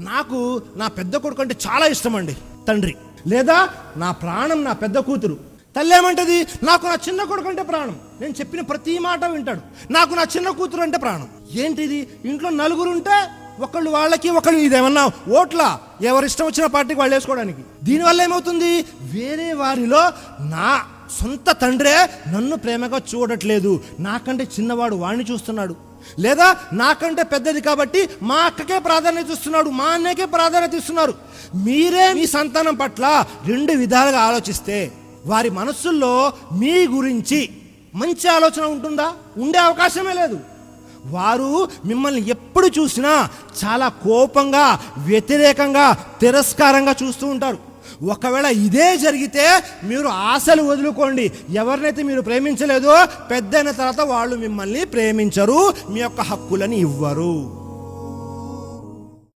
నాకు నా పెద్ద కొడుకు అంటే చాలా ఇష్టం అండి తండ్రి, లేదా నా ప్రాణం నా పెద్ద కూతురు. తల్లి ఏమంటది, నాకు నా చిన్న కొడుకు అంటే ప్రాణం, నేను చెప్పిన ప్రతి మాట వింటాడు, నాకు నా చిన్న కూతురు అంటే ప్రాణం. ఏంటిది, ఇంట్లో నలుగురు ఉంటే ఒకళ్ళు వాళ్ళకి ఒకళ్ళు ఇదేమన్నా ఓట్లా, ఎవరిష్టం వచ్చిన పార్టీకి వాళ్ళు వేసుకోవడానికి. దీనివల్ల ఏమవుతుంది, వేరే వారిలో నా సొంత తండ్రే నన్ను ప్రేమగా చూడట్లేదు, నాకంటే చిన్నవాడు వాడిని చూస్తున్నాడు, లేదా నాకంటే పెద్దది కాబట్టి మా అక్కకే ప్రాధాన్యత ఇస్తున్నాడు, మా అన్నకే ప్రాధాన్యత ఇస్తున్నారు. మీరే మీ సంతానం పట్ల రెండు విధాలుగా ఆలోచిస్తే వారి మనస్సుల్లో మీ గురించి మంచి ఆలోచన ఉంటుందా? ఉండే అవకాశమే లేదు. వారు మిమ్మల్ని ఎప్పుడు చూసినా చాలా కోపంగా, వ్యతిరేకంగా, తిరస్కారంగా చూస్తూ ఉంటారు. ఒకవేళ ఇదే జరిగితే మీరు ఆశలు వదులుకోండి. ఎవరినైతే మీరు ప్రేమించలేదో పెద్దయిన తర్వాత వాళ్ళు మిమ్మల్ని ప్రేమించరు, మీ యొక్క హక్కులని ఇవ్వరు.